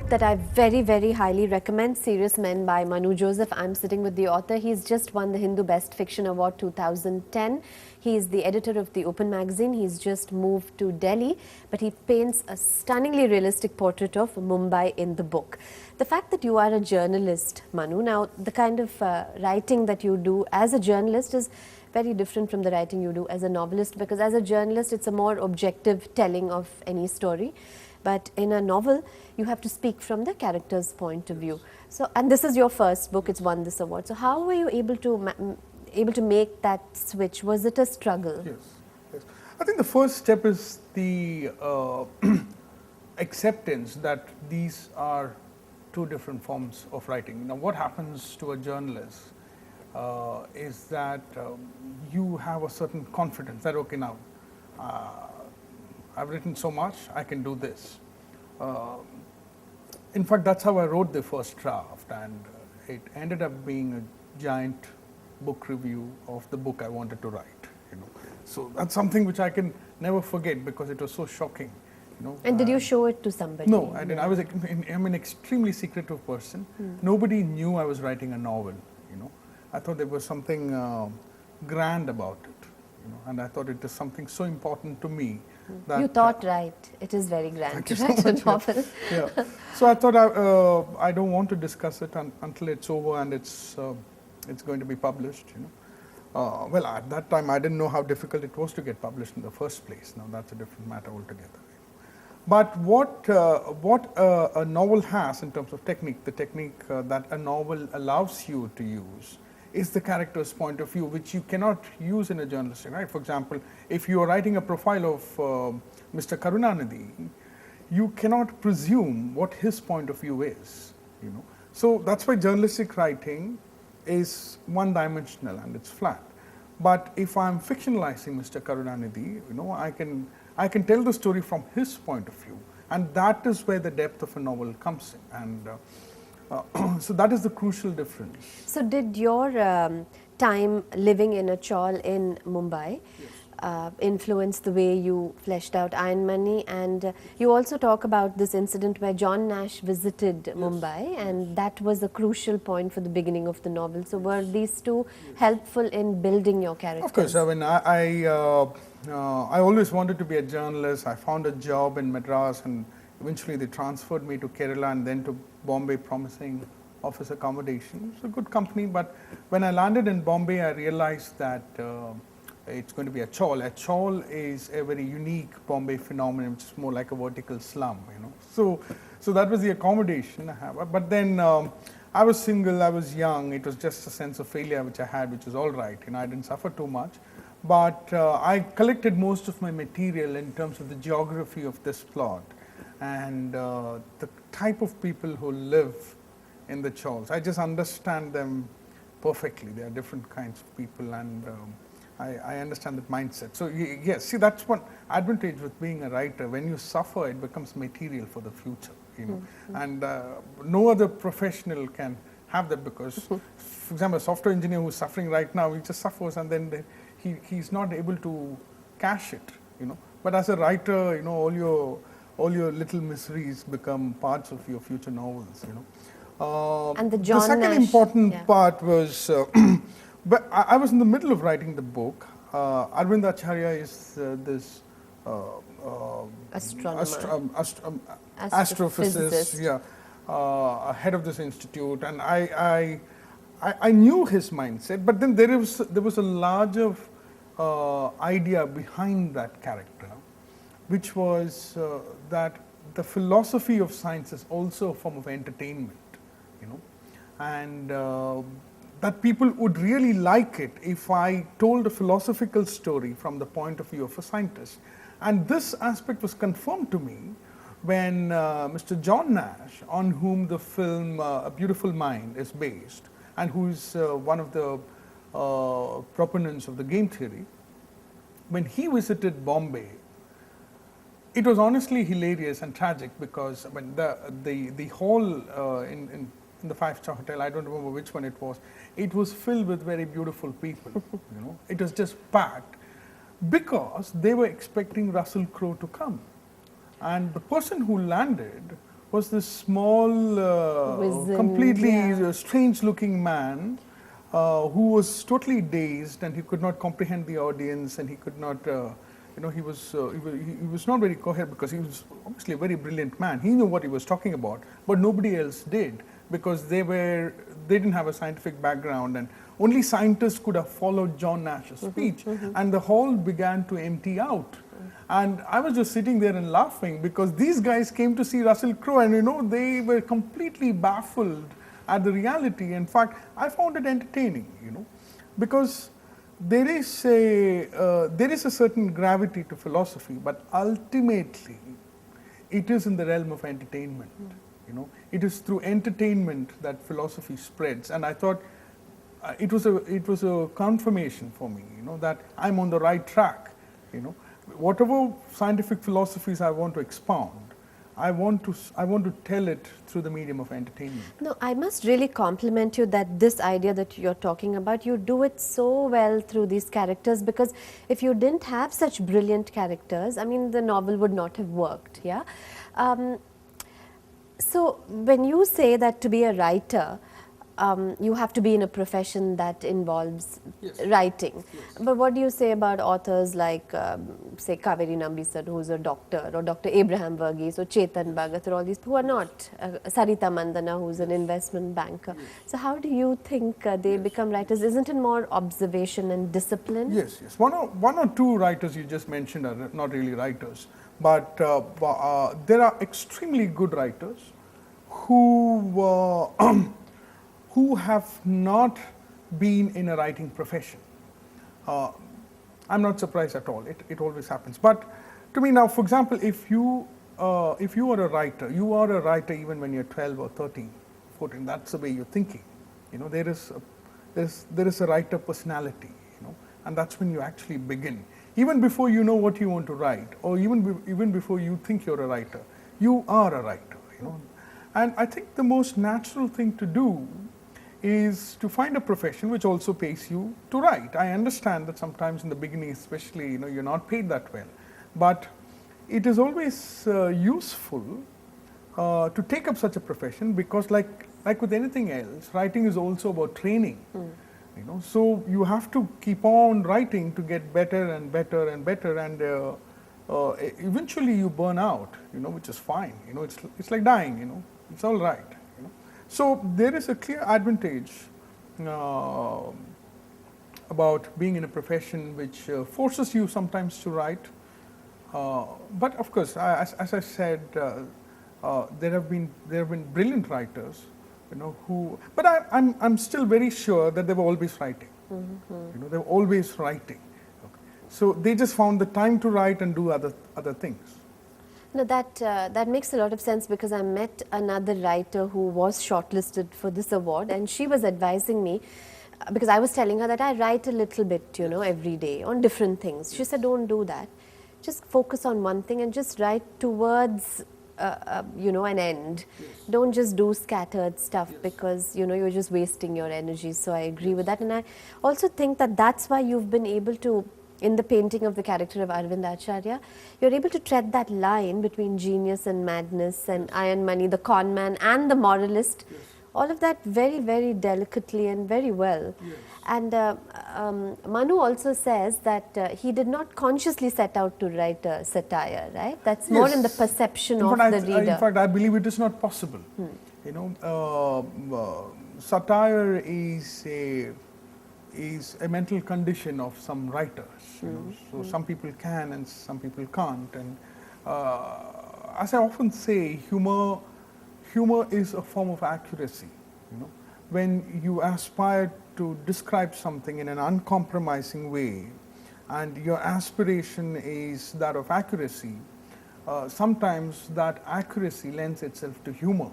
book that I very, very highly recommend, Serious Men by Manu Joseph. I'm sitting with the author. He's just won the Hindu Best Fiction Award 2010. He is the editor of the Open magazine. He's just moved to Delhi, but he paints a stunningly realistic portrait of Mumbai in the book. The fact that you are a journalist, Manu, now the kind of writing that you do as a journalist is very different from the writing you do as a novelist, because as a journalist it's a more objective telling of any story. But in a novel, you have to speak from the character's point of view. So, and this is your first book; it's won this award. So, how were you able to make that switch? Was it a struggle? Yes. I think the first step is the acceptance that these are two different forms of writing. Now, what happens to a journalist is that you have a certain confidence that okay, now. I've written so much, I can do this. In fact, that's how I wrote the first draft, and it ended up being a giant book review of the book I wanted to write. So that's something which I can never forget because it was so shocking. And did you show it to somebody? No, I didn't. I'm an extremely secretive person. Nobody knew I was writing a novel. I thought there was something grand about it. And I thought it is something so important to me. That, you thought right. It is very grand to write a novel. Yeah. So I thought I don't want to discuss it until it's over and it's going to be published. Well, at that time I didn't know how difficult it was to get published in the first place. Now that's a different matter altogether. But what a novel has in terms of technique, the technique that a novel allows you to use, is the character's point of view, which you cannot use in a journalistic, right? For example, if you are writing a profile of Mr. Karunanidhi, you cannot presume what his point of view is, So that's why journalistic writing is one-dimensional and it's flat. But if I'm fictionalizing Mr. Karunanidhi, I can tell the story from his point of view, and that is where the depth of a novel comes in. And so that is the crucial difference. So did your time living in a chawl in Mumbai influence the way you fleshed out Iron Money? And you also talk about this incident where John Nash visited Mumbai, and that was a crucial point for the beginning of the novel. So were these two helpful in building your characters? Of course. I mean, I always wanted to be a journalist. I found a job in Madras, and eventually they transferred me to Kerala and then to Bombay, promising office accommodation. It's a good company, but when I landed in Bombay, I realized that it's going to be a chawl. A chawl is a very unique Bombay phenomenon, which is more like a vertical slum, So that was the accommodation I have. But then I was single, I was young. It was just a sense of failure which I had, which was all right. I didn't suffer too much. But I collected most of my material in terms of the geography of this plot and the type of people who live in the chawls. I just understand them perfectly. They are different kinds of people, and I understand that mindset. So yes, see, that's one advantage with being a writer. When you suffer, it becomes material for the future. And no other professional can have that, because, for example, a software engineer who's suffering right now, he just suffers, and then he's not able to cash it. But as a writer, all your little miseries become parts of your future novels. And the second Nash, important part was, but I was in the middle of writing the book. Arvind Acharya is this astrophysicist, head of this institute, and I knew his mindset. But then there was a larger idea behind that character, which was that the philosophy of science is also a form of entertainment, and that people would really like it if I told a philosophical story from the point of view of a scientist. And this aspect was confirmed to me when Mr. John Nash, on whom the film A Beautiful Mind is based, and who is one of the proponents of the game theory, when he visited Bombay, it was honestly hilarious and tragic, because when the hall in the five-star hotel, I don't remember which one it was filled with very beautiful people. It was just packed because they were expecting Russell Crowe to come, and the person who landed was this small, completely strange-looking man who was totally dazed, and he could not comprehend the audience, and he could not, he was not very coherent, because he was obviously a very brilliant man. He knew what he was talking about, but nobody else did, because they didn't have a scientific background, and only scientists could have followed John Nash's speech, and the hall began to empty out. And I was just sitting there and laughing, because these guys came to see Russell Crowe, and they were completely baffled at the reality. In fact, I found it entertaining, because there is a certain gravity to philosophy, but ultimately it is in the realm of entertainment. It is through entertainment that philosophy spreads, and I thought it was a confirmation for me, that I'm on the right track. Whatever scientific philosophies I want to expound, I want to tell it through the medium of entertainment. No, I must really compliment you that this idea that you're talking about, you do it so well through these characters, because if you didn't have such brilliant characters, I mean, the novel would not have worked, yeah? So when you say that to be a writer, you have to be in a profession that involves writing. Yes. But what do you say about authors like, say, Kaveri Nambisar, who's a doctor, or Dr. Abraham Verghese, or Chetan Bhagat, or all these who are not, Sarita Mandana, who's an investment banker. Yes. So how do you think they become writers? Isn't it more observation and discipline? Yes. One or two writers you just mentioned are not really writers, but there are extremely good writers who who have not been in a writing profession. I'm not surprised at all. It always happens. But to me now, for example, if you are a writer, you are a writer even when you're 12 or 13, 14. That's the way you're thinking. There is a writer personality. And that's when you actually begin. Even before you know what you want to write, or even before you think you're a writer, you are a writer. And I think the most natural thing to do is to find a profession which also pays you to write. I understand that sometimes in the beginning, especially, you're not paid that well, but it is always useful to take up such a profession, because like with anything else, writing is also about training. So you have to keep on writing to get better and better and better, and eventually you burn out, which is fine. It's like dying. It's all right. So there is a clear advantage about being in a profession which forces you sometimes to write. But of course, as I said, there have been brilliant writers, who. But I'm still very sure that they were always writing. They were always writing. Okay. So they just found the time to write and do other things. No, that makes a lot of sense, because I met another writer who was shortlisted for this award, and she was advising me, because I was telling her that I write a little bit, every day on different things. She said, don't do that. Just focus on one thing and just write towards, an end. Yes. Don't just do scattered stuff, because, you're just wasting your energy. So I agree with that. And I also think that that's why you've been able to, in the painting of the character of Arvind Acharya, you're able to tread that line between genius and madness, and iron money, the con man and the moralist, all of that very, very delicately and very well. Yes. And Manu also says that he did not consciously set out to write a satire, right? That's more in the perception of the reader. In fact, I believe it is not possible. Satire is a mental condition of some writers. So some people can and some people can't. And as I often say, humor is a form of accuracy. When you aspire to describe something in an uncompromising way, and your aspiration is that of accuracy, sometimes that accuracy lends itself to humor.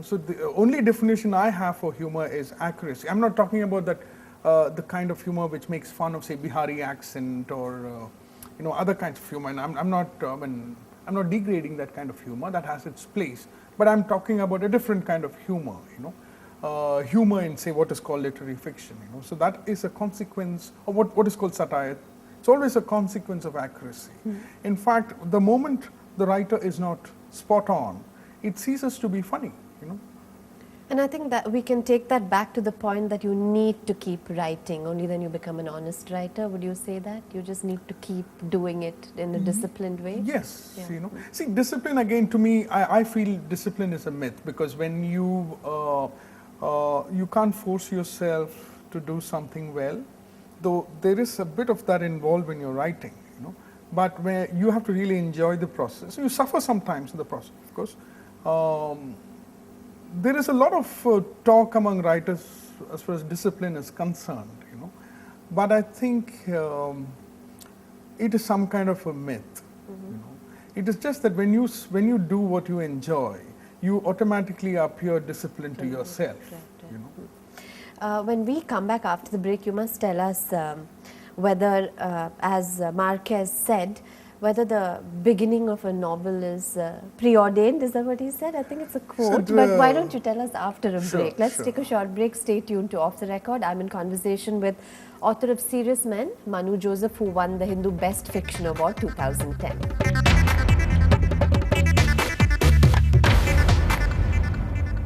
So the only definition I have for humor is accuracy. I'm not talking about that. The kind of humor which makes fun of, say, Bihari accent, or other kinds of humor. And I'm not degrading that kind of humor. That has its place. But I'm talking about a different kind of humor. Humor in, say, what is called literary fiction. So that is a consequence of what is called satire. It's always a consequence of accuracy. In fact, the moment the writer is not spot on, it ceases to be funny, you know. And I think that we can take that back to the point that you need to keep writing. Only then you become an honest writer. Would you say that? You just need to keep doing it in a disciplined way? Yes, Yeah. you know. See, discipline again, to me, I feel discipline is a myth, because when you can't force yourself to do something well, though there is a bit of that involved when you're writing, you know. But where you have to really enjoy the process. You suffer sometimes in the process, of course. There is a lot of talk among writers as far as discipline is concerned, you know. But I think it is some kind of a myth. You know. It is just that when you do what you enjoy, you automatically appear disciplined to yourself. Right. You know. When we come back after the break, you must tell us whether, as Marquez said, whether the beginning of a novel is preordained. Is that what he said? I think it's a quote. But why don't you tell us after a break? Let's take a short break. Stay tuned to Off the Record. I'm in conversation with author of Serious Men, Manu Joseph, who won the Hindu Best Fiction Award 2010.